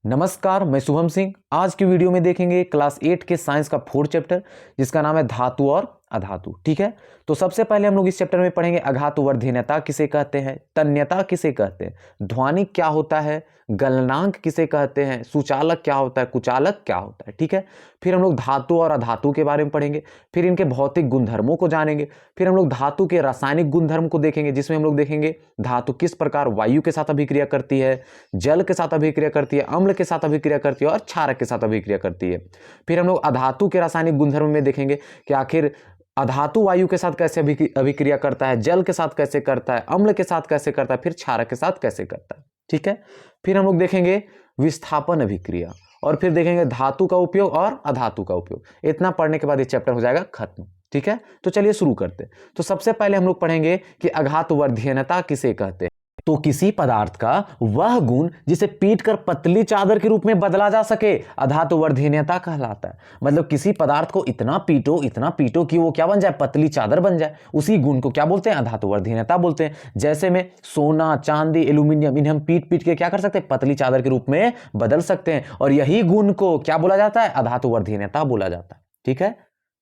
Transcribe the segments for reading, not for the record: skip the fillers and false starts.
नमस्कार, मैं शुभम सिंह। आज की वीडियो में देखेंगे क्लास 8 के साइंस का 4th चैप्टर जिसका नाम है धातु और अधातु। ठीक है, तो सबसे पहले हम लोग इस चैप्टर में पढ़ेंगे अघातु वर्धनीयता किसे कहते हैं, तन्यता किसे कहते हैं, ध्वनिक क्या होता है, गलनांक किसे कहते हैं, सुचालक क्या होता है, कुचालक क्या होता है। ठीक है, फिर हम लोग धातु और अधातु के बारे में पढ़ेंगे, फिर इनके भौतिक गुणधर्मों को जानेंगे, फिर हम लोग धातु के रासायनिक गुणधर्म को देखेंगे जिसमें हम लोग देखेंगे धातु किस प्रकार वायु के साथ अभिक्रिया करती है, जल के साथ अभिक्रिया करती है, अम्ल के साथ अभिक्रिया करती है और क्षारक के साथ अभिक्रिया करती है। फिर हम लोग अधातु के रासायनिक गुणधर्म में देखेंगे कि आखिर अधातु वायु के साथ कैसे अभिक्रिया करता है, जल के साथ कैसे करता है, अम्ल के साथ कैसे करता है, फिर क्षारक के साथ कैसे करता है। ठीक है, फिर हम लोग देखेंगे विस्थापन अभिक्रिया और फिर देखेंगे धातु का उपयोग और अधातु का उपयोग। इतना पढ़ने के बाद ये चैप्टर हो जाएगा खत्म। ठीक है, तो चलिए शुरू करते हैं। तो सबसे पहले हम लोग पढ़ेंगे कि अघातु वर्धनीयता किसे कहते हैं। तो किसी पदार्थ का वह गुण जिसे पीटकर पतली चादर के रूप में बदला जा सके अधातु वर्धनीयता कहलाता है। मतलब किसी पदार्थ को इतना पीटो कि वो क्या बन जाए, पतली चादर बन जाए। उसी गुण को क्या बोलते हैं, अधातु वर्धनीयता बोलते हैं। जैसे में सोना, चांदी, एल्यूमिनियम, इन्हें हम पीट पीट के क्या कर सकते हैं, पतली चादर के रूप में बदल सकते हैं और यही गुण को क्या बोला जाता है, अधातु वर्धनीयता बोला जाता है। ठीक है,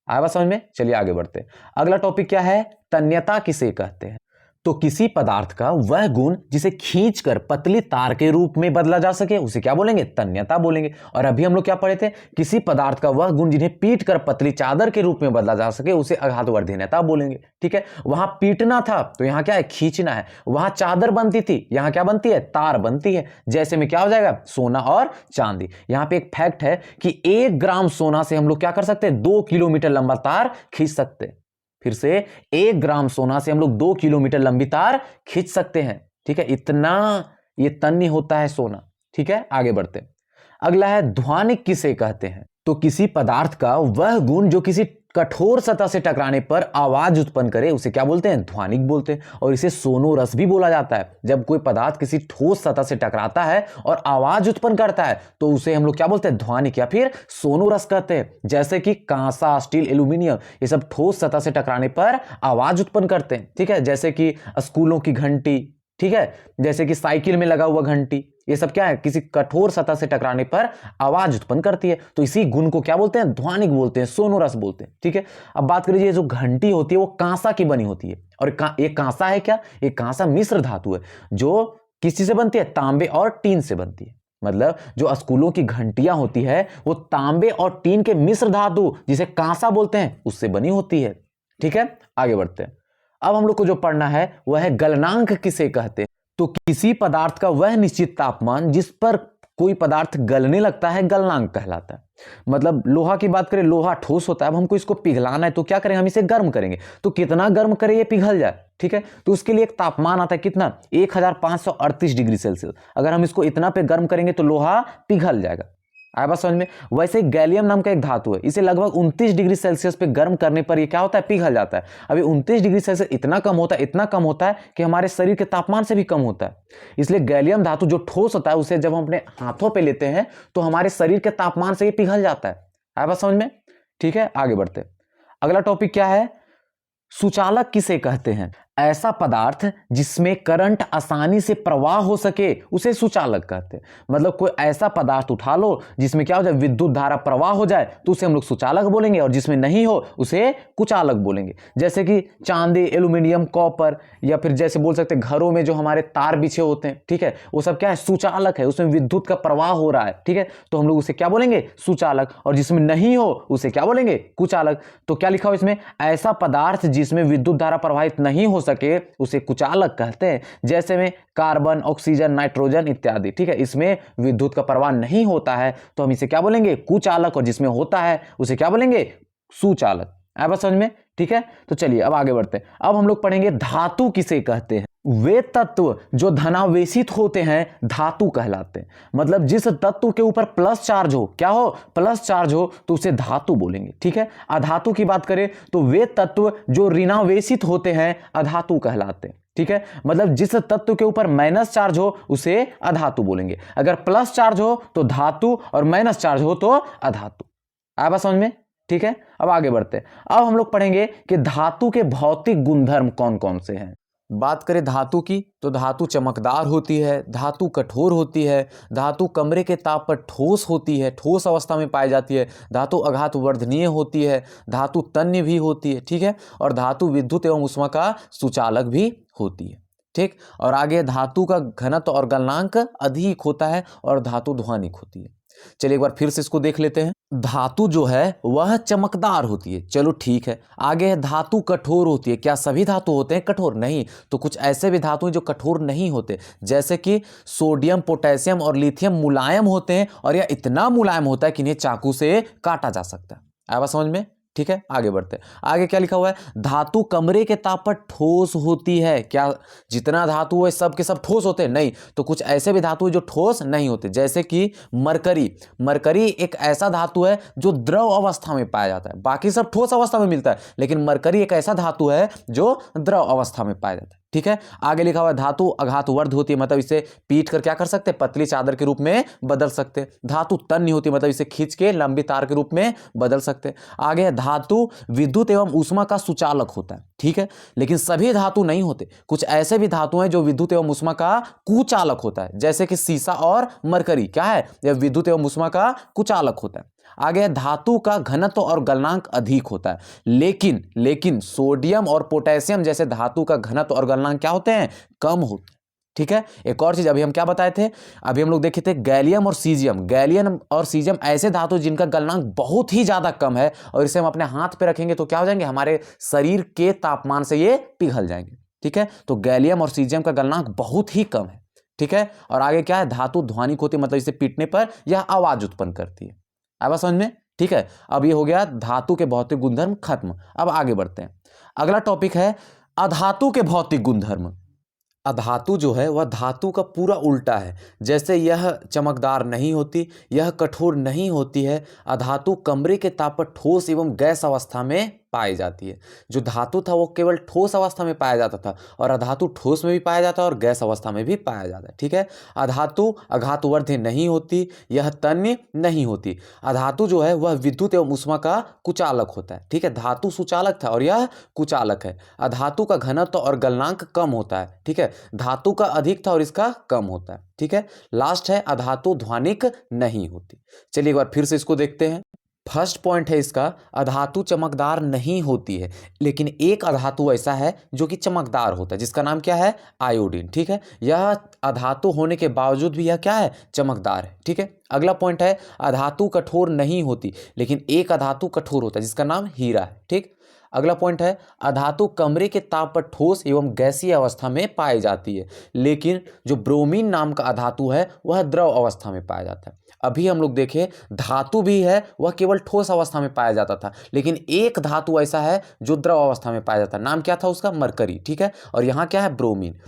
आया बात समझ में। चलिए आगे बढ़ते हैं। अगला टॉपिक क्या है, तन्यता किसे कहते हैं। तो किसी पदार्थ का वह गुण जिसे खींचकर पतली तार के रूप में बदला जा सके उसे क्या बोलेंगे, तन्यता बोलेंगे। और अभी हम लोग क्या पढ़े थे, किसी पदार्थ का वह गुण जिन्हें पीटकर पतली चादर के रूप में बदला जा सके उसे अघातु वर्धनीयता बोलेंगे। ठीक है, वहां पीटना था तो यहां क्या है, खींचना है। वहां चादर बनती थी, यहां क्या बनती है, तार बनती है। जैसे में क्या हो जाएगा, सोना और चांदी। यहां पे एक फैक्ट है कि 1 ग्राम सोना से हम लोग क्या कर सकते हैं, 2 किलोमीटर लंबा तार खींच सकते हैं। फिर से 1 ग्राम सोना से हम लोग 2 किलोमीटर लंबी तार खींच सकते हैं। ठीक है, इतना ये तन्य होता है सोना। ठीक है, आगे बढ़ते हैं। अगला है ध्वनिक किसे कहते हैं। तो किसी पदार्थ का वह गुण जो किसी कठोर सतह से टकराने पर आवाज उत्पन्न करे उसे क्या बोलते हैं, ध्वनिक बोलते हैं। और इसे सोनोरस भी बोला जाता है। जब कोई पदार्थ किसी ठोस सतह से टकराता है और आवाज उत्पन्न करता है तो उसे हम लोग क्या बोलते हैं, ध्वनिक या फिर सोनोरस कहते हैं। जैसे कि कांसा, स्टील, एल्यूमिनियम, ये सब ठोस सतह से टकराने पर आवाज उत्पन्न करते हैं। ठीक है, जैसे कि स्कूलों की घंटी, ठीक है, जैसे कि साइकिल में लगा हुआ घंटी, ये सब क्या है, किसी कठोर सतह से टकराने पर आवाज उत्पन्न करती है। तो इसी गुण को क्या बोलते हैं, ध्वनिक बोलते हैं, सोनोरस बोलते हैं। ठीक है, अब बात करिए, जो घंटी होती है वो कांसा की बनी होती है। और ये कांसा है क्या, ये कांसा मिश्र धातु है जो किसी से बनती है, तांबे और टीन से बनती है। मतलब जो स्कूलों की घंटियां होती है वो तांबे और टीन के मिश्र धातु जिसे कांसा बोलते हैं उससे बनी होती है। ठीक है, आगे बढ़ते हैं। अब हम लोग को जो पढ़ना है वह है गलनांक किसे कहते हैं। तो किसी पदार्थ का वह निश्चित तापमान जिस पर कोई पदार्थ गलने लगता है गलनांक कहलाता है। मतलब लोहा की बात करें, लोहा ठोस होता है। अब हमको इसको पिघलाना है तो क्या करेंगे, हम इसे गर्म करेंगे। तो कितना गर्म करें ये पिघल जाए। ठीक है, तो उसके लिए एक तापमान आता है, कितना, 1538 डिग्री सेल्सियस। अगर हम इसको इतना पे गर्म करेंगे तो लोहा पिघल जाएगा। आया बात समझ में। वैसे गैलियम नाम का एक धातु है, इसे लगभग 29 डिग्री सेल्सियस पे गर्म करने पर ये क्या होता है, पिघल जाता है। अभी 29 डिग्री सेल्सियस इतना कम होता है कि हमारे शरीर के तापमान से भी कम होता है। इसलिए गैलियम धातु जो ठोस होता है उसे जब हम अपने हाथों पे लेते हैं तो हमारे शरीर के तापमान से ये पिघल जाता है। आया बात समझ में। ठीक है, आगे बढ़ते हैं। अगला टॉपिक क्या है, सुचालक किसे कहते हैं। ऐसा पदार्थ जिसमें करंट आसानी से प्रवाह हो सके उसे सुचालक कहते हैं। मतलब कोई ऐसा पदार्थ उठा लो जिसमें क्या हो जाए, विद्युत धारा प्रवाह हो जाए तो उसे हम लोग सुचालक बोलेंगे, और जिसमें नहीं हो उसे कुचालक बोलेंगे। जैसे कि चांदी, एल्यूमिनियम, कॉपर, या फिर जैसे बोल सकते हैं घरों में जो हमारे तार बिछे होते हैं, ठीक है, वो सब क्या है, सुचालक है, उसमें विद्युत का प्रवाह हो रहा है। ठीक है, तो हम लोग उसे क्या बोलेंगे, सुचालक। और जिसमें नहीं हो उसे क्या बोलेंगे, कुचालक। तो क्या लिखा हो इसमें, ऐसा पदार्थ जिसमें विद्युत धारा प्रवाहित नहीं हो सके उसे कुचालक कहते हैं। जैसे में कार्बन, ऑक्सीजन, नाइट्रोजन इत्यादि। ठीक है, इसमें विद्युत का प्रवाह नहीं होता है तो हम इसे क्या बोलेंगे, कुचालक। और जिसमें होता है उसे क्या बोलेंगे, सुचालक। आया बात समझ में। ठीक है, तो चलिए अब आगे बढ़ते हैं। अब हम लोग पढ़ेंगे धातु किसे कहते हैं। वे तत्व जो धनावेशित होते हैं धातु कहलाते हैं। मतलब जिस तत्व के ऊपर प्लस चार्ज हो, क्या हो, प्लस चार्ज हो, तो उसे धातु बोलेंगे। ठीक है, अधातु की बात करें तो वे तत्व जो ऋणावेशित होते हैं अधातु कहलाते हैं। ठीक है, मतलब जिस तत्व के ऊपर माइनस चार्ज हो उसे अधातु बोलेंगे। अगर प्लस चार्ज हो तो धातु और माइनस चार्ज हो तो अधातु। आया बात समझ में। ठीक है, अब आगे बढ़ते हैं। अब हम लोग पढ़ेंगे कि धातु के भौतिक गुणधर्म कौन कौन से हैं। बात करें धातु की तो धातु चमकदार होती है, धातु कठोर होती है, धातु कमरे के ताप पर ठोस होती है, ठोस अवस्था में पाई जाती है, धातु आघात वर्धनीय होती है, धातु तन्य भी होती है, ठीक है, और धातु विद्युत एवं ऊष्मा का सुचालक भी होती है, ठीक। और आगे धातु का घनत्व और गलनांक अधिक होता है और धातु ध्वनिक होती है। चलिए एक बार फिर से इसको देख लेते हैं। धातु जो है वह चमकदार होती है, चलो ठीक है। आगे है धातु कठोर होती है। क्या सभी धातु होते हैं कठोर? नहीं, तो कुछ ऐसे भी धातु हैं जो कठोर नहीं होते, जैसे कि सोडियम, पोटेशियम और लिथियम मुलायम होते हैं, और यह इतना मुलायम होता है कि इन्हें चाकू से काटा जा सकता है। आया बात समझ में? ठीक है, आगे बढ़ते हैं। आगे क्या लिखा हुआ है? धातु कमरे के ताप पर ठोस होती है। क्या जितना धातु है सब के सब ठोस होते हैं? नहीं, तो कुछ ऐसे भी धातु है जो ठोस नहीं होते, जैसे कि मरकरी। मरकरी एक ऐसा धातु है जो द्रव अवस्था में पाया जाता है, बाकी सब ठोस अवस्था में मिलता है, लेकिन मरकरी एक ऐसा धातु है जो द्रव अवस्था में पाया जाता है, ठीक है। आगे लिखा हुआ है धातु आघातवर्ध होती है, मतलब इसे पीट कर क्या कर सकते हैं? पतली चादर के रूप में बदल सकते हैं। धातु तन्य होती है, मतलब इसे खींच के लंबी तार के रूप में बदल सकते हैं। आगे धातु विद्युत एवं ऊष्मा का सुचालक होता है, ठीक है, लेकिन सभी धातु नहीं होते। कुछ ऐसे भी धातु हैं जो विद्युत एवं ऊष्मा का कुचालक होता है, जैसे कि सीसा और मरकरी क्या है? यह विद्युत एवं ऊष्मा का कुचालक होता है। आगे धातु का घनत्व और गलनांक अधिक होता है, लेकिन सोडियम और पोटेशियम जैसे धातु का घनत्व और गलनांक क्या होते हैं? कम होते हैं, ठीक है। एक और चीज अभी हम क्या बताए थे? अभी हम लोग देखे थे गैलियम और सीजियम। गैलियम और सीजियम ऐसे धातु जिनका गलनांक बहुत ही ज्यादा कम है, और इसे हम अपने हाथ पे रखेंगे तो क्या हो जाएंगे? हमारे शरीर के तापमान से ये पिघल जाएंगे, ठीक है। तो गैलियम और सीजियम का गलनांक बहुत ही कम है, ठीक है। और आगे क्या है? धातु ध्वनिक होती है, मतलब इसे पीटने पर यह आवाज उत्पन्न करती है। अब समझ में? ठीक है। अब ये हो गया धातु के भौतिक गुणधर्म खत्म। अब आगे बढ़ते हैं। अगला टॉपिक है अधातु के भौतिक गुणधर्म। अधातु जो है वह धातु का पूरा उल्टा है। जैसे यह चमकदार नहीं होती, यह कठोर नहीं होती है। अधातु कमरे के ताप पर ठोस एवं गैस अवस्था में पाई जाती है। जो धातु था वो केवल ठोस अवस्था में पाया जाता था, और अधातु ठोस में भी पाया जाता है और गैस अवस्था में भी पाया जाता है, ठीक है। अधातु आघातवर्ध्य नहीं होती, यह तन्य नहीं होती। अधातु जो है वह विद्युत एवं ऊष्मा का कुचालक होता है, ठीक है। धातु सुचालक था और यह कुचालक है। अधातु का घनत्व और गलनांक कम होता है, ठीक है। धातु का अधिक था और इसका कम होता है, ठीक है। लास्ट है अधातु ध्वनिक नहीं होती। चलिए एक बार फिर से इसको देखते हैं। फर्स्ट पॉइंट है इसका, अधातु चमकदार नहीं होती है, लेकिन एक अधातु ऐसा है जो कि चमकदार होता है, जिसका नाम क्या है? आयोडीन, ठीक है। यह अधातु होने के बावजूद भी यह क्या है? चमकदार है, ठीक है। अगला पॉइंट है अधातु कठोर नहीं होती, लेकिन एक अधातु कठोर होता है, जिसका नाम हीरा है, ठीक। अगला पॉइंट है अधातु कमरे के ताप पर ठोस एवं गैसीय अवस्था में पाई जाती है, लेकिन जो ब्रोमीन नाम का अधातु है वह द्रव अवस्था में पाया जाता है। अभी हम लोग देखें धातु भी है, वह केवल ठोस अवस्था में पाया जाता था, लेकिन एक धातु ऐसा है जो द्रव अवस्था में पाया जाता है। नाम क्या था उसका? मरकरी, ठीक है। और यहाँ क्या है? ब्रोमीन।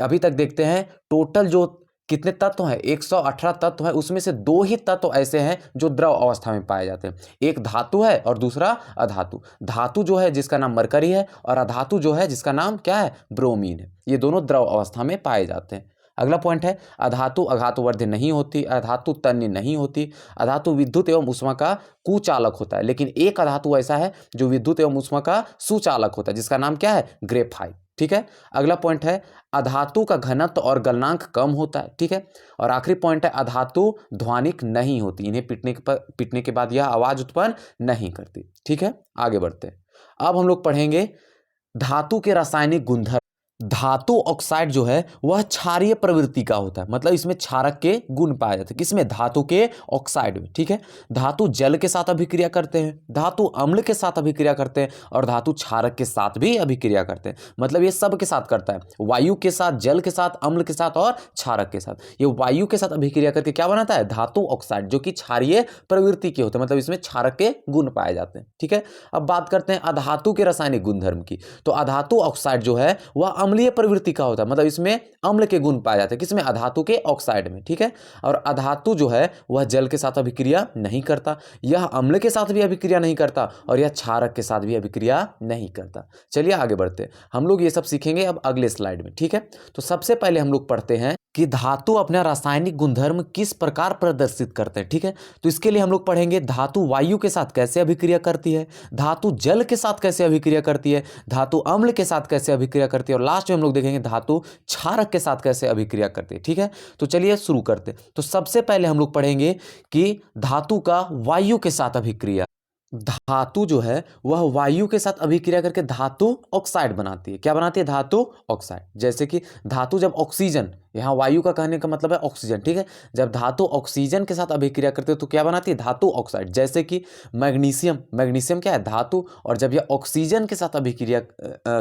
अभी तक देखते हैं टोटल जो कितने तत्व हैं? 118 तत्व हैं, उसमें से 2 ही तत्व ऐसे हैं जो द्रव अवस्था में पाए जाते हैं। एक धातु है और दूसरा अधातु। धातु जो है जिसका नाम मरकरी है, और अधातु जो है जिसका नाम क्या है? ब्रोमीन है। ये दोनों द्रव अवस्था में पाए जाते हैं। अगला पॉइंट है अधातु आघातवर्ध्य नहीं होती, अधातु तन्य नहीं होती। अधातु विद्युत एवं ऊष्मा का कुचालक होता है, लेकिन एक अधातु ऐसा है जो विद्युत एवं ऊष्मा का सुचालक होता है, जिसका नाम क्या है? ग्रेफाइट, ठीक है। अगला पॉइंट है अधातु का घनत्व और गलनांक कम होता है, ठीक है। और आखिरी पॉइंट है अधातु ध्वनिक नहीं होती, इन्हें पीटने के बाद यह आवाज उत्पन्न नहीं करती, ठीक है। आगे बढ़ते हैं। अब हम लोग पढ़ेंगे धातु के रासायनिक गुणधर्म। धातु ऑक्साइड जो है वह क्षारीय प्रवृत्ति का होता है, मतलब इसमें क्षारक के गुण पाए जाते हैं। किसमें? धातु के ऑक्साइड में, ठीक है। धातु जल के साथ अभिक्रिया करते हैं, धातु अम्ल के साथ अभिक्रिया करते हैं, और धातु क्षारक के साथ भी अभिक्रिया करते हैं। मतलब ये सब के साथ करता है, वायु के साथ, जल के साथ, अम्ल के साथ और क्षारक के साथ। ये वायु के साथ अभिक्रिया करके क्या बनाता है? धातु ऑक्साइड, जो कि क्षारीय प्रवृत्ति के होते हैं, मतलब इसमें क्षारक के गुण पाए जाते हैं, ठीक है। अब बात करते हैं अधातु के रासायनिक गुणधर्म की। तो अधातु ऑक्साइड जो है वह अम्लीय प्रवृत्ति का होता है, मतलब इसमें अम्ल के गुण पाए जाते हैं। किसमें? अधातु के ऑक्साइड में, ठीक है। और अधातु जो है वह जल के साथ अभिक्रिया नहीं करता, यह अम्ल के साथ भी अभिक्रिया नहीं करता, और यह क्षारक के साथ भी अभिक्रिया नहीं करता। चलिए आगे बढ़ते हैं। हम लोग ये सब सीखेंगे अब अगले स्लाइड में, ठीक है। तो सबसे पहले हम लोग पढ़ते हैं कि धातु अपना रासायनिक गुणधर्म किस प्रकार प्रदर्शित करते हैं। ठीक है, तो इसके लिए हम लोग पढ़ेंगे धातु वायु के साथ कैसे अभिक्रिया करती है, धातु जल के साथ कैसे अभिक्रिया करती है, धातु अम्ल के साथ कैसे अभिक्रिया करती है, और लास्ट में हम लोग देखेंगे धातु क्षारक के साथ कैसे अभिक्रिया करती है। ठीक है, तो चलिए शुरू करते हैं। तो सबसे पहले हम लोग पढ़ेंगे कि धातु का वायु के साथ अभिक्रिया। धातु जो है वह वायु के साथ अभिक्रिया करके धातु ऑक्साइड बनाती है। क्या बनाती है? धातु ऑक्साइड। जैसे कि धातु जब ऑक्सीजन, यहाँ वायु का कहने का मतलब है ऑक्सीजन। ठीक है, जब धातु ऑक्सीजन के साथ अभिक्रिया करते है तो क्या बनाती है? धातु ऑक्साइड। जैसे कि मैग्नीशियम, मैग्नीशियम क्या है? धातु, और जब यह ऑक्सीजन के साथ अभिक्रिया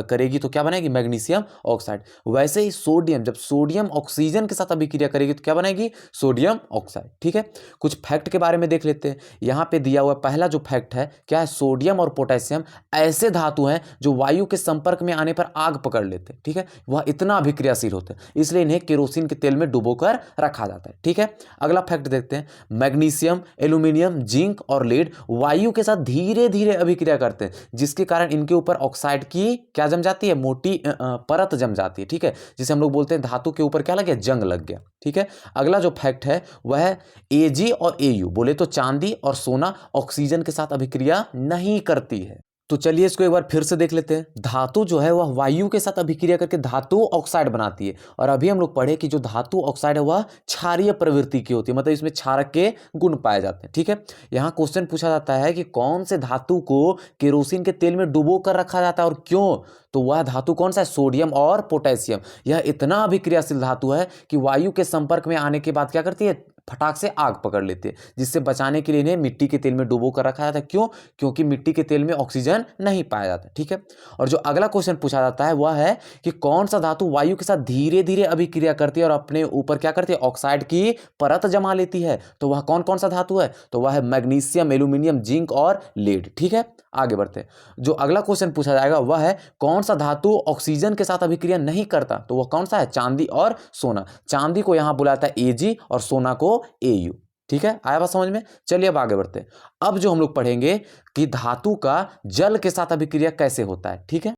करेगी तो क्या बनेगी? Magnesium oxide. वैसे ही सोडियम, जब सोडियम ऑक्सीजन के साथ अभिक्रिया करेगी तो क्या बनेगी? Sodium oxide. ठीक है, कुछ फैक्ट के बारे में देख लेते हैं। यहाँ पे दिया हुआ पहला जो फैक्ट है क्या है? सोडियम और पोटेशियम ऐसे धातु हैं जो वायु के संपर्क में आने पर आग पकड़ लेते हैं। ठीक है, वह इतना अभिक्रियाशील होते हैं, इसलिए इन्हें केरोसिन के तेल में डुबोकर रखा जाता है। ठीक है, अगला फैक्ट देखते हैं। मैग्नीशियम, एल्यूमिनियम, जिंक और लेड वायु के साथ धीरे धीरे अभिक्रिया करते हैं, जिसके कारण इनके ऊपर ऑक्साइड की क्या जम जाती है? मोटी परत जम जाती है। ठीक है, जिसे हम लोग बोलते हैं धातु के ऊपर क्या लग गया? जंग लग गया। ठीक है, अगला जो फैक्ट है वह है Ag और Au, बोले तो चांदी और सोना ऑक्सीजन के साथ अभिक्रिया नहीं करती है। तो चलिए इसको एक बार फिर से देख लेते हैं। धातु जो है वह वायु के साथ अभिक्रिया करके धातु ऑक्साइड बनाती है, और अभी हम लोग पढ़े कि जो धातु ऑक्साइड है वह क्षारीय प्रवृत्ति की होती है, मतलब इसमें क्षारक के गुण पाए जाते हैं। ठीक है, यहाँ क्वेश्चन पूछा जाता है कि कौन से धातु को केरोसिन के तेल में डुबो कर रखा जाता है और क्यों? तो वह धातु कौन सा है? सोडियम और पोटेशियम। यह इतना अभिक्रियाशील धातु है कि वायु के संपर्क में आने के बाद क्या करती है? फटाक से आग पकड़ लेते हैं, जिससे बचाने के लिए इन्हें मिट्टी के तेल में डुबो कर रखा जाता है। क्यों? क्योंकि मिट्टी के तेल में ऑक्सीजन नहीं पाया जाता। ठीक है, और जो अगला क्वेश्चन पूछा जाता है वह है कि कौन सा धातु वायु के साथ धीरे धीरे अभिक्रिया करती है और अपने ऊपर क्या करती है? ऑक्साइड की परत जमा लेती है। तो वह कौन कौन सा धातु है? तो वह है मैग्नीशियम, एल्यूमिनियम, जिंक और लेड। ठीक है, आगे बढ़ते हैं। जो अगला क्वेश्चन पूछा जाएगा वह है कौन सा धातु ऑक्सीजन के साथ अभिक्रिया नहीं करता? तो वह कौन सा है? चांदी और सोना। चांदी को यहां बुलाता है Ag और सोना को Au। ठीक है, आया बात समझ में? चलिए अब आगे बढ़ते हैं। अब जो हम लोग पढ़ेंगे कि धातु का जल के साथ अभिक्रिया कैसे होता है। ठीक है,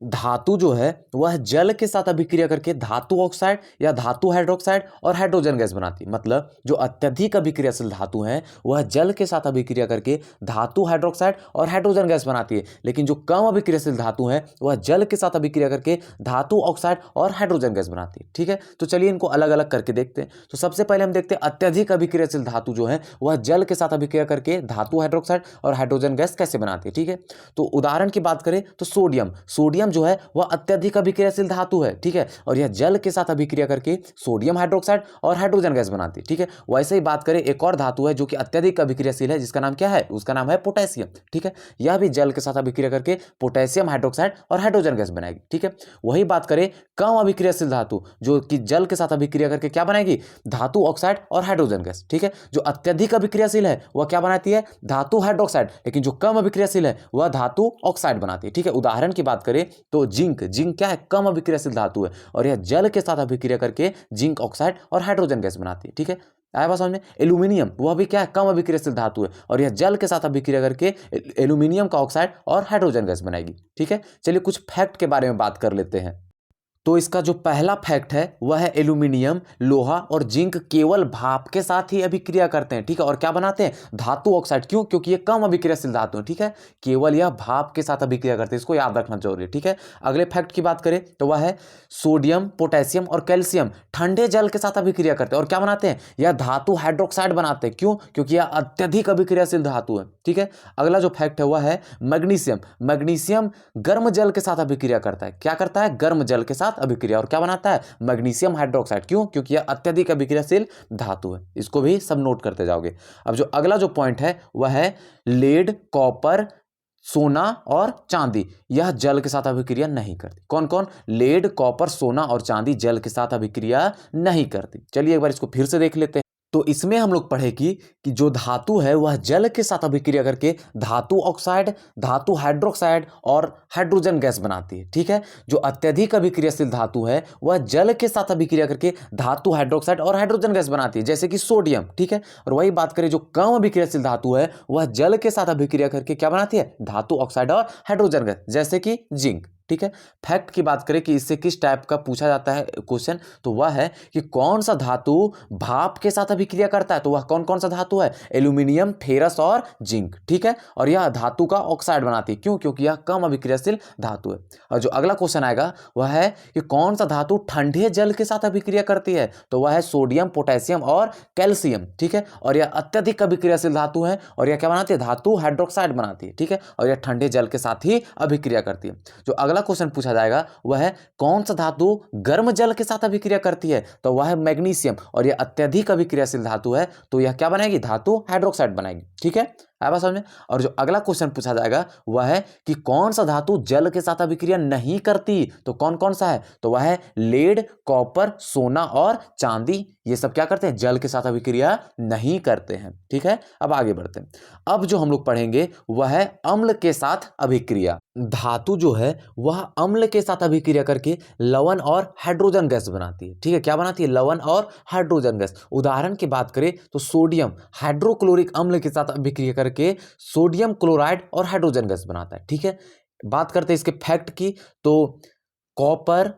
धातु जो है वह जल के साथ अभिक्रिया करके धातु ऑक्साइड या धातु हाइड्रोक्साइड और हाइड्रोजन गैस बनाती है। मतलब जो अत्यधिक अभिक्रियाशील धातु है वह जल के साथ अभिक्रिया करके धातु हाइड्रोक्साइड और हाइड्रोजन गैस बनाती है, लेकिन जो कम अभिक्रियाशील धातु है वह जल के साथ अभिक्रिया करके धातु ऑक्साइड और हाइड्रोजन गैस बनाती है। ठीक है, तो चलिए इनको अलग अलग करके देखते हैं। तो सबसे पहले हम देखते हैं अत्यधिक अभिक्रियाशील धातु जो है वह जल के साथ अभिक्रिया करके धातु हाइड्रोक्साइड और हाइड्रोजन गैस कैसे बनाती है। ठीक है, तो उदाहरण की बात करें तो सोडियम जो है वह अत्यधिक अभिक्रियाशील धातु है। ठीक है, और यह जल के साथ अभिक्रिया करके सोडियम हाइड्रोक्साइड और हाइड्रोजन गैस बनाती है। ठीक है, वैसे ही बात करें एक और धातु है जो कि अत्यधिक अभिक्रियाशील है, जिसका नाम क्या है? उसका नाम है पोटेशियम। ठीक है, यह भी जल के साथ अभिक्रिया करके पोटेशियम हाइड्रोक्साइड और हाइड्रोजन गैस बनाएगी। ठीक है, वही बात करें कम अभिक्रियाशील धातु जो कि जल के साथ अभिक्रिया करके क्या बनाएगी? धातु ऑक्साइड और हाइड्रोजन गैस। ठीक है, जो अत्यधिक अभिक्रियाशील है वह क्या बनाती है? धातु हाइड्रोक्साइड, लेकिन जो कम अभिक्रियाशील है वह धातु ऑक्साइड बनाती है। ठीक है, उदाहरण की बात करें तो जिंक क्या है? कम अभिक्रियाशील धातु है, और यह जल के साथ अभिक्रिया करके जिंक ऑक्साइड और हाइड्रोजन गैस बनाती है। ठीक है, आया बात समझ में? एल्यूमिनियम वह भी क्या है? कम अभिक्रियाशील धातु है, और यह जल के साथ अभिक्रिया करके एल्यूमिनियम का ऑक्साइड और हाइड्रोजन गैस बनाएगी। ठीक है, चलिए कुछ फैक्ट के बारे में बात कर लेते हैं। तो इसका जो पहला फैक्ट है वह है एल्यूमिनियम, लोहा और जिंक केवल भाप के साथ ही अभिक्रिया करते हैं। ठीक है, और क्या बनाते हैं? धातु ऑक्साइड। क्यों? क्योंकि ये कम अभिक्रियाशील धातु है। ठीक है, केवल यह भाप के साथ अभिक्रिया करते हैं, इसको याद रखना जरूरी है। ठीक है, अगले फैक्ट की बात करें तो वह है सोडियम, पोटेशियम और कैल्शियम ठंडे जल के साथ अभिक्रिया करते हैं और क्या बनाते हैं? यह धातु हाइड्रोक्साइड बनाते हैं। क्यों? क्योंकि यह अत्यधिक अभिक्रियाशील धातु है। ठीक है, अगला जो फैक्ट है वह है मैग्नीशियम गर्म जल के साथ अभिक्रिया करता है। क्या करता है? गर्म जल के साथ अभिक्रिया, और क्या बनाता है? Magnesium hydroxide. क्यों? क्योंकि यह अत्यधिक अभिक्रियाशील धातु है। इसको भी सब नोट करते जाओगे। अब जो अगला जो पॉइंट है वह है लेड, कॉपर, सोना और चांदी यह जल के साथ अभिक्रिया नहीं करती। कौन कौन? लेड, कॉपर, सोना और चांदी जल के साथ अभिक्रिया नहीं करती। चलिए एक बार इसको फिर से देख लेते हैं। तो इसमें हम लोग पढ़े कि जो धातु है वह जल के साथ अभिक्रिया करके धातु ऑक्साइड, धातु हाइड्रोक्साइड और हाइड्रोजन गैस बनाती है। ठीक है, जो अत्यधिक अभिक्रियाशील धातु है वह जल के साथ अभिक्रिया करके धातु हाइड्रोक्साइड और हाइड्रोजन गैस बनाती है, जैसे कि सोडियम। ठीक है, और वही बात करें जो कम अभिक्रियाशील धातु है वह जल के साथ अभिक्रिया करके क्या बनाती है? धातु ऑक्साइड और हाइड्रोजन गैस, जैसे कि जिंक। ठीक है। फैक्ट की बात करें कि इससे किस टाइप का पूछा जाता है क्वेश्चन, तो वह है कि कौन सा धातु भाप के साथ अभिक्रिया करता है, तो वह कौन कौन सा धातु है, एल्यूमिनियम, फेरस और जिंक, ठीक है। और यह धातु का ऑक्साइड बनाती है, क्यों, क्योंकि यह कम अभिक्रियाशील धातु है। और जो अगला क्वेश्चन आएगा वह है कि कौन सा धातु ठंडे जल के साथ अभिक्रिया करती है, तो वह है सोडियम, पोटेशियम और कैल्शियम, ठीक है। और यह अत्यधिक अभिक्रियाशील धातु है और यह क्या बनाती है, धातु हाइड्रोक्साइड बनाती है, ठीक है। और यह ठंडे जल के साथ ही अभिक्रिया करती है। जो अगला क्वेश्चन पूछा जाएगा वह है कौन सा धातु गर्म जल के साथ अभिक्रिया करती है, तो वह है मैग्नीशियम, और यह अत्यधिक अभिक्रियाशील धातु है, तो यह क्या बनाएगी, धातु हाइड्रोक्साइड बनाएगी, ठीक है। आया बात समझ में। और जो अगला क्वेश्चन पूछा जाएगा वह है कि कौन सा धातु जल के साथ अभिक्रिया नहीं करती, तो कौन कौन सा है, तो वह है लेड, कॉपर, सोना और चांदी। ये सब क्या करते हैं, जल के साथ अभिक्रिया नहीं करते हैं, ठीक है। अब आगे बढ़ते हैं। अब जो हम लोग पढ़ेंगे वह है अम्ल के साथ अभिक्रिया। धातु जो है वह अम्ल के साथ अभिक्रिया करके लवण और हाइड्रोजन गैस बनाती है, ठीक है। क्या बनाती है, लवण और हाइड्रोजन गैस। उदाहरण की बात करें तो सोडियम हाइड्रोक्लोरिक अम्ल के साथ अभिक्रिया करके सोडियम क्लोराइड और हाइड्रोजन गैस बनाता है, ठीक है। बात करते हैं इसके फैक्ट की, तो कॉपर,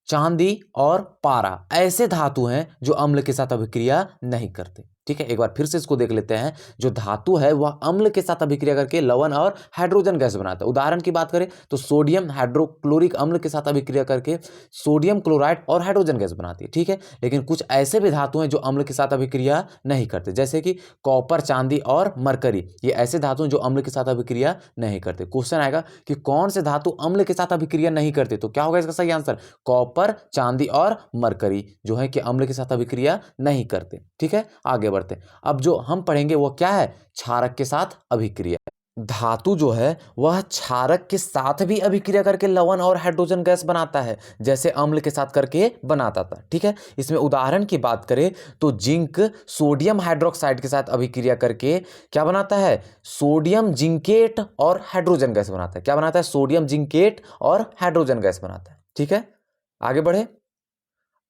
चांदी और पारा ऐसे धातु हैं जो अम्ल के साथ अभिक्रिया नहीं करते, ठीक है। एक बार फिर से इसको देख लेते हैं। जो धातु है वह अम्ल के साथ अभिक्रिया करके लवण और हाइड्रोजन गैस बनाता है। उदाहरण की बात करें तो सोडियम हाइड्रोक्लोरिक अम्ल के साथ अभिक्रिया करके सोडियम क्लोराइड और हाइड्रोजन गैस बनाती है, ठीक है। लेकिन कुछ ऐसे भी धातु हैं जो अम्ल के साथ अभिक्रिया नहीं करते, जैसे कि कॉपर, चांदी और मरकरी। ये ऐसे धातु हैं जो अम्ल के साथ अभिक्रिया नहीं करते। क्वेश्चन आएगा कि कौन से धातु अम्ल के साथ अभिक्रिया नहीं करते, तो क्या होगा इसका सही आंसर, कॉपर, चांदी और मरकरी जो है कि अम्ल के साथ अभिक्रिया नहीं करते, ठीक है। आगे बढ़ते हैं। अब जो हम पढ़ेंगे वो क्या है, क्षारक के साथ अभिक्रिया। धातु जो है वह क्षारक के साथ भी अभिक्रिया करके लवण और हाइड्रोजन गैस बनाता है, जैसे अम्ल के साथ करके बनाता था, ठीक है। इसमें उदाहरण की बात करें तो जिंक सोडियम हाइड्रोक्साइड के साथ अभिक्रिया करके क्या बनाता है, सोडियम जिंकेट और हाइड्रोजन गैस बनाता है। क्या बनाता है, सोडियम जिंकेट और हाइड्रोजन गैस बनाता है, ठीक है। आगे बढ़े।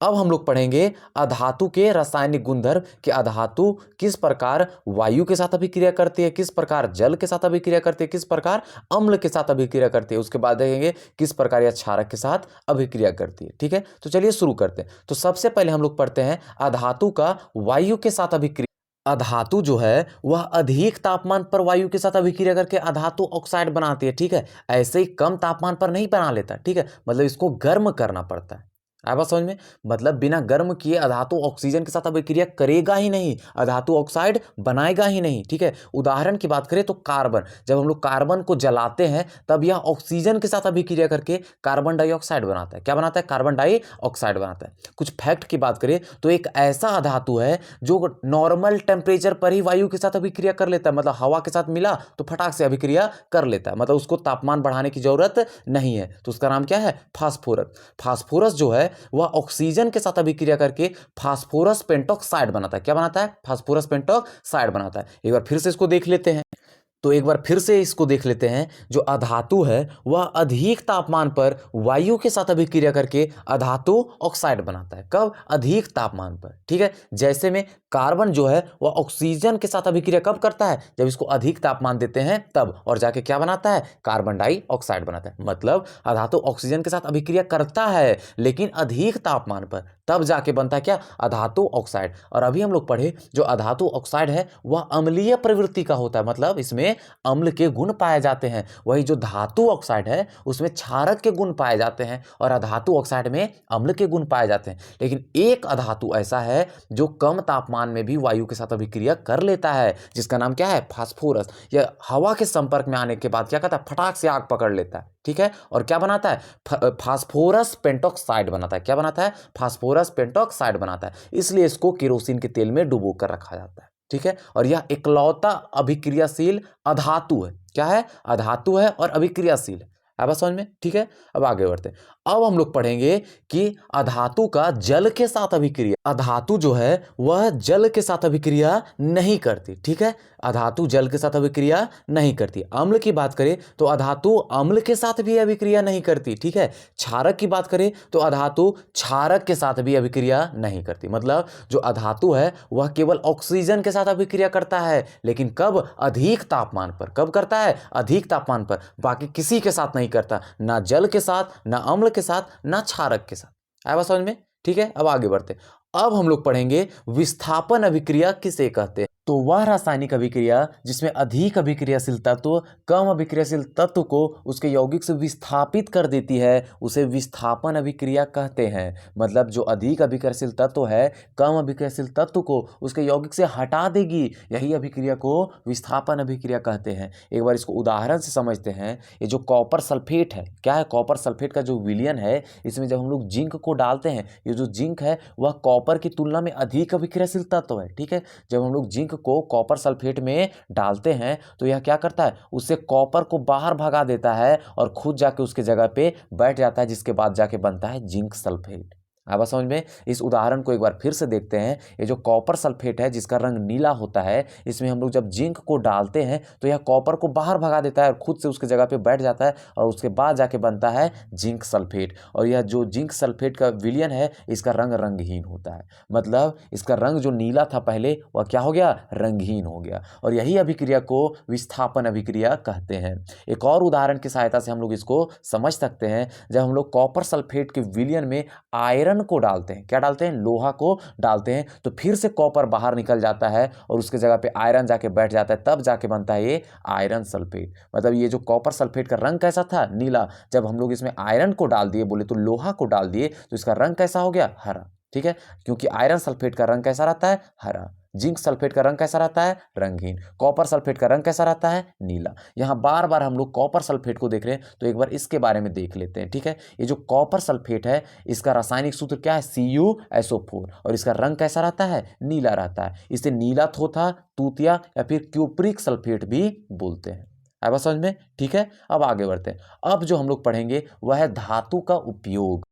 अब हम लोग पढ़ेंगे अधातु के रासायनिक गुणधर्म कि अधातु किस प्रकार वायु के साथ अभिक्रिया करती है, किस प्रकार जल के साथ अभिक्रिया करती है, किस प्रकार अम्ल के साथ अभिक्रिया करती है। उसके बाद देखेंगे किस प्रकार यह क्षारक के साथ अभिक्रिया करती है, ठीक है। तो चलिए शुरू करते हैं। तो सबसे पहले हम लोग पढ़ते हैं अधातु का वायु के साथ अभिक्रिया। अधातु जो है वह अधिक तापमान पर वायु के साथ अभिक्रिया करके अधातु ऑक्साइड बनाती है, ठीक है। ऐसे ही कम तापमान पर नहीं बना लेता, ठीक है, मतलब इसको गर्म करना पड़ता है। आया बात समझ में, मतलब बिना गर्म किए अधातु ऑक्सीजन के साथ अभिक्रिया करेगा ही नहीं, अधातु ऑक्साइड बनाएगा ही नहीं, ठीक है। उदाहरण की बात करें तो कार्बन, जब हम लोग कार्बन को जलाते हैं तब यह ऑक्सीजन के साथ अभिक्रिया करके कार्बन डाइऑक्साइड बनाता है। क्या बनाता है, कार्बन डाइऑक्साइड बनाता है। कुछ फैक्ट की बात करें तो एक ऐसा धातु है जो नॉर्मल टेम्परेचर पर ही वायु के साथ अभिक्रिया कर लेता है, मतलब हवा के साथ मिला तो फटाक से अभिक्रिया कर लेता है, मतलब उसको तापमान बढ़ाने की जरूरत नहीं है। तो उसका नाम क्या है, फास्फोरस। फास्फोरस जो है वह ऑक्सीजन के साथ अभिक्रिया करके फास्फोरस पेंटॉक्साइड बनाता है। क्या बनाता है, फास्फोरस पेंटॉक्साइड बनाता है। एक बार फिर से इसको देख लेते हैं। तो एक बार फिर से इसको देख लेते हैं। जो अधातु है वह अधिक तापमान पर वायु के साथ अभिक्रिया करके अधातु ऑक्साइड बनाता है। कब, अधिक तापमान पर, ठीक है। जैसे में कार्बन जो है वह ऑक्सीजन के साथ अभिक्रिया कब करता है, जब इसको अधिक तापमान देते हैं तब, और जाके क्या बनाता है, कार्बन डाइऑक्साइड बनाता है। मतलब अधातु ऑक्सीजन के साथ अभिक्रिया करता है लेकिन अधिक तापमान पर, तब जाके बनता है क्या, अधातु ऑक्साइड। और अभी हम लोग पढ़े जो अधातु ऑक्साइड है वह अम्लीय प्रवृत्ति का होता है, मतलब इसमें अम्ल के गुण पाए जाते हैं। वही जो धातु ऑक्साइड है उसमें क्षारक के गुण पाए जाते हैं और अधातु ऑक्साइड में अम्ल के गुण पाए जाते हैं। लेकिन एक अधातु ऐसा है जो कम तापमान में भी वायु के साथ अभिक्रिया कर लेता है, जिसका नाम क्या है, फास्फोरस। यह हवा के संपर्क में आने के बाद क्या करता है, फटाक से आग पकड़ लेता है, ठीक है। और क्या बनाता है, फास्फोरस पेंटॉक्साइड बनाता है। क्या बनाता है, फास्फोरस पेंटॉक्साइड बनाता है। इसलिए इसको केरोसिन के तेल में डुबो कर रखा जाता है, ठीक है। और यह इकलौता अभिक्रियाशील अधातु है। क्या है, अधातु है और अभिक्रियाशील है। अब समझ में, ठीक है। अब आगे बढ़ते हैं। अब हम लोग पढ़ेंगे कि अधातु का जल के साथ अभिक्रिया। अधातु जो है वह जल के साथ अभिक्रिया नहीं करती, ठीक है, अधातु जल के साथ अभिक्रिया नहीं करती। अम्ल की बात करें तो अधातु अम्ल के साथ भी अभिक्रिया नहीं करती, ठीक है। क्षारक की बात करें तो अधातु क्षारक के साथ भी अभिक्रिया नहीं करती। मतलब जो अधातु है वह केवल ऑक्सीजन के साथ अभिक्रिया करता है, लेकिन कब? अधिक तापमान पर। कब करता है? अधिक तापमान पर, बाकी किसी के साथ नहीं करता, ना जल के साथ, ना अम्ल के साथ, ना क्षारक के साथ। आया बात समझ में? ठीक है, अब आगे बढ़ते। अब हम लोग पढ़ेंगे विस्थापन अभिक्रिया किसे कहते हैं। तो वह रासायनिक अभिक्रिया जिसमें अधिक अभिक्रियाशील तत्व कम अभिक्रियाशील तत्व को उसके यौगिक से विस्थापित कर देती है, उसे विस्थापन अभिक्रिया कहते हैं। मतलब जो अधिक अभिक्रियाशील तत्व है कम अभिक्रियाशील तत्व को उसके यौगिक से हटा देगी, यही अभिक्रिया को विस्थापन अभिक्रिया कहते हैं। एक बार इसको उदाहरण से समझते हैं। ये जो कॉपर सल्फेट है, क्या है? कॉपर सल्फेट का जो विलयन है, इसमें जब हम लोग जिंक को डालते हैं, ये जो जिंक है वह कॉपर की तुलना में अधिक अभिक्रियाशील तत्व है, ठीक है। जब हम लोग जिंक को कॉपर सल्फेट में डालते हैं तो यह क्या करता है? उससे कॉपर को बाहर भगा देता है और खुद जाके उसके जगह पे बैठ जाता है, जिसके बाद जाके बनता है जिंक सल्फेट। अब समझ में? इस उदाहरण को एक बार फिर से देखते हैं। ये जो कॉपर सल्फेट है जिसका रंग नीला होता है, इसमें हम लोग जब जिंक को डालते हैं तो यह कॉपर को बाहर भगा देता है और खुद से उसके जगह पे बैठ जाता है और उसके बाद जाके बनता है जिंक सल्फेट। और यह जो जिंक सल्फेट का विलयन है इसका रंग रंगहीन होता है। मतलब इसका रंग जो नीला था पहले वह क्या हो गया? रंगहीन हो गया। और यही अभिक्रिया को विस्थापन अभिक्रिया कहते हैं। एक और उदाहरण की सहायता से हम लोग इसको समझ सकते हैं। जब हम लोग कॉपर सल्फेट के विलयन में आयरन को डालते हैं, क्या डालते हैं? लोहा को डालते हैं, तो फिर से कॉपर बाहर निकल जाता है और उसके जगह पे आयरन जाके बैठ जाता है, तब जाके बनता है ये आयरन सल्फेट। मतलब ये जो कॉपर सल्फेट का रंग कैसा था? नीला। जब हम लोग इसमें आयरन को डाल दिए, बोले तो लोहा को डाल दिए, तो इसका रंग कैसा हो गया? हरा, ठीक है। क्योंकि आयरन सल्फेट का रंग कैसा रहता है? हरा। जिंक सल्फेट का रंग कैसा रहता है? रंगहीन। कॉपर सल्फेट का रंग कैसा रहता है? नीला। यहां बार बार हम लोग कॉपर सल्फेट को देख रहे हैं, तो एक बार इसके बारे में देख लेते हैं, ठीक है। ये जो कॉपर सल्फेट है इसका रासायनिक सूत्र क्या है? CuSO4। और इसका रंग कैसा रहता है? नीला रहता है। इसे नीला थोथा, तूतिया या फिर क्यूप्रिक सल्फेट भी बोलते हैं। आया बात समझ में? ठीक है, अब आगे बढ़ते हैं। अब जो हम लोग पढ़ेंगे वह है धातु का उपयोग।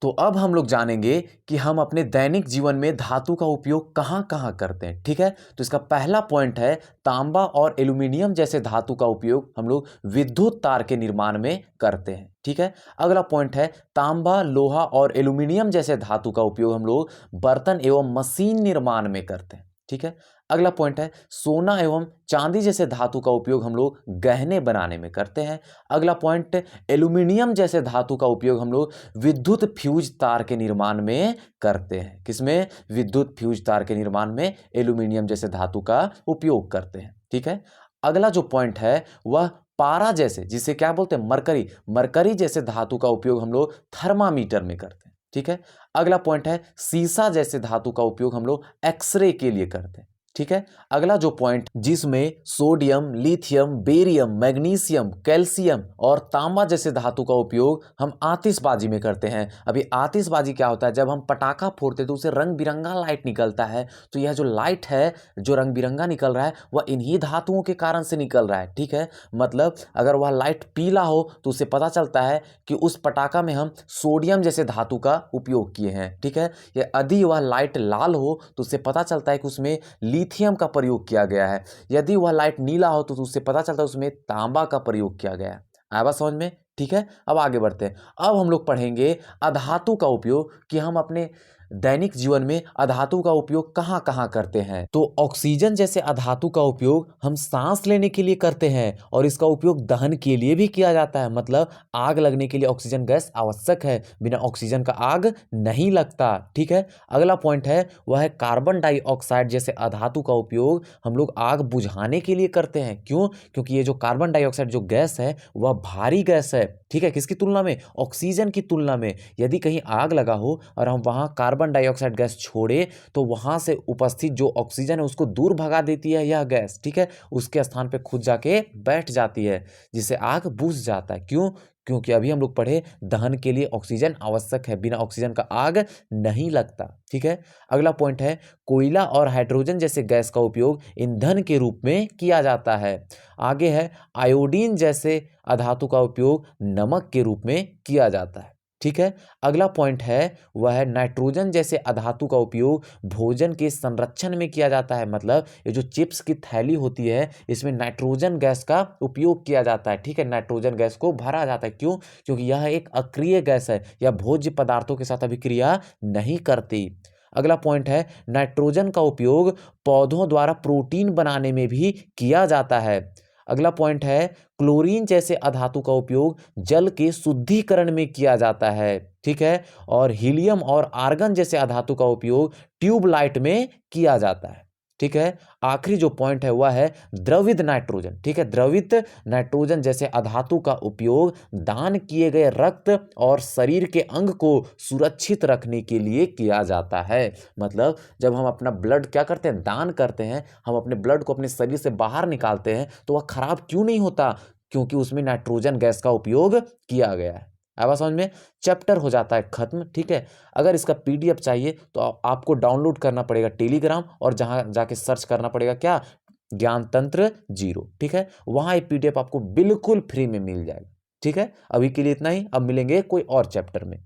तो अब हम लोग जानेंगे कि हम अपने दैनिक जीवन में धातु का उपयोग कहाँ कहाँ करते हैं, ठीक है। तो इसका पहला पॉइंट है तांबा और एल्यूमिनियम जैसे धातु का उपयोग हम लोग विद्युत तार के निर्माण में करते हैं, ठीक है। अगला पॉइंट है तांबा, लोहा और एल्यूमिनियम जैसे धातु का उपयोग हम लोग बर्तन एवं मशीन निर्माण में करते हैं, ठीक है। अगला पॉइंट है सोना एवं चांदी जैसे धातु का उपयोग हम लोग गहने बनाने में करते हैं। अगला पॉइंट एल्यूमिनियम जैसे धातु का उपयोग हम लोग विद्युत फ्यूज तार के निर्माण में करते हैं। किसमें? विद्युत फ्यूज तार के निर्माण में एल्यूमिनियम जैसे धातु का उपयोग करते हैं, ठीक है। अगला जो पॉइंट है वह पारा जैसे, जिसे क्या बोलते हैं? मरकरी। मरकरी जैसे धातु का उपयोग हम लोग थर्मामीटर में करते हैं, ठीक है। अगला पॉइंट है सीसा जैसे धातु का उपयोग हम लोग एक्सरे के लिए करते हैं, ठीक है। अगला जो पॉइंट जिसमें sodium, lithium, barium, magnesium, calcium और तांबा जैसे धातु का उपयोग हम आतिशबाजी में करते हैं। अभी आतिशबाजी क्या होता है? जब हम पटाखा फोड़ते हैं तो उससे रंग बिरंगा लाइट निकलता है। तो यह जो लाइट है जो रंग बिरंगा निकल रहा है वह इन्हीं धातुओं के कारण से निकल रहा है, ठीक है। मतलब अगर वह लाइट पीला हो तो उससे पता चलता है कि उस पटाखा में हम सोडियम जैसे धातु का उपयोग किए हैं, ठीक है। यदि वह लाइट लाल हो तो उससे पता चलता है कि उसमें लिथियम का प्रयोग किया गया है। यदि वह लाइट नीला हो तो उससे पता चलता है उसमें तांबा का प्रयोग किया गया है। आया बात समझ में? ठीक है, अब आगे बढ़ते हैं। अब हम लोग पढ़ेंगे अधातु का उपयोग, कि हम अपने दैनिक जीवन में अधातु का उपयोग कहाँ कहाँ करते हैं। तो ऑक्सीजन जैसे अधातु का उपयोग हम सांस लेने के लिए करते हैं और इसका उपयोग दहन के लिए भी किया जाता है। मतलब आग लगने के लिए ऑक्सीजन गैस आवश्यक है, बिना ऑक्सीजन का आग नहीं लगता, ठीक है। अगला पॉइंट है वह है कार्बन डाइऑक्साइड जैसे अधातु का उपयोग हम लोग आग बुझाने के लिए करते हैं। क्यों? क्योंकि ये जो कार्बन डाइऑक्साइड जो गैस है वह भारी गैस है, ठीक है। किसकी तुलना में? ऑक्सीजन की तुलना में। यदि कहीं आग लगा हो और हम वहां कार्बन डाइऑक्साइड गैस छोड़े तो वहां से उपस्थित जो ऑक्सीजन है उसको दूर भगा देती है यह गैस, ठीक है। उसके स्थान पे खुद जाके बैठ जाती है, जिससे आग बुझ जाता है। क्यों? क्योंकि अभी हम लोग पढ़े दहन के लिए ऑक्सीजन आवश्यक है, बिना ऑक्सीजन का आग नहीं लगता, ठीक है। अगला पॉइंट है कोयला और हाइड्रोजन जैसे गैस का उपयोग ईंधन के रूप में किया जाता है। आगे है आयोडीन जैसे अधातु का उपयोग नमक के रूप में किया जाता है। ठीक है। अगला पॉइंट है वह है नाइट्रोजन जैसे अधातु का उपयोग भोजन के संरक्षण में किया जाता है। मतलब ये जो चिप्स की थैली होती है इसमें नाइट्रोजन गैस का उपयोग किया जाता है। ठीक है, नाइट्रोजन गैस को भरा जाता है। क्यों? क्योंकि यह एक अक्रिय गैस है, यह भोज्य पदार्थों के साथ अभिक्रिया नहीं करती। अगला पॉइंट है नाइट्रोजन का उपयोग पौधों द्वारा प्रोटीन बनाने में भी किया जाता है। अगला पॉइंट है क्लोरीन जैसे अधातु का उपयोग जल के शुद्धिकरण में किया जाता है। ठीक है, और हीलियम और आर्गन जैसे अधातु का उपयोग ट्यूबलाइट में किया जाता है। ठीक है, आखिरी जो पॉइंट है वह है द्रवित नाइट्रोजन। ठीक है, द्रवित नाइट्रोजन जैसे अधातु का उपयोग दान किए गए रक्त और शरीर के अंग को सुरक्षित रखने के लिए किया जाता है। मतलब जब हम अपना ब्लड क्या करते हैं, दान करते हैं, हम अपने ब्लड को अपने शरीर से बाहर निकालते हैं तो वह खराब क्यों नहीं होता? क्योंकि उसमें नाइट्रोजन गैस का उपयोग किया गया है। आया समझ में? चैप्टर हो जाता है खत्म। ठीक है, अगर इसका पीडीएफ चाहिए तो आपको डाउनलोड करना पड़ेगा टेलीग्राम, और जहां जाके सर्च करना पड़ेगा क्या, ज्ञान तंत्र 0। ठीक है, वहां ये पीडीएफ आपको बिल्कुल फ्री में मिल जाएगा। ठीक है, अभी के लिए इतना ही, अब मिलेंगे कोई और चैप्टर में।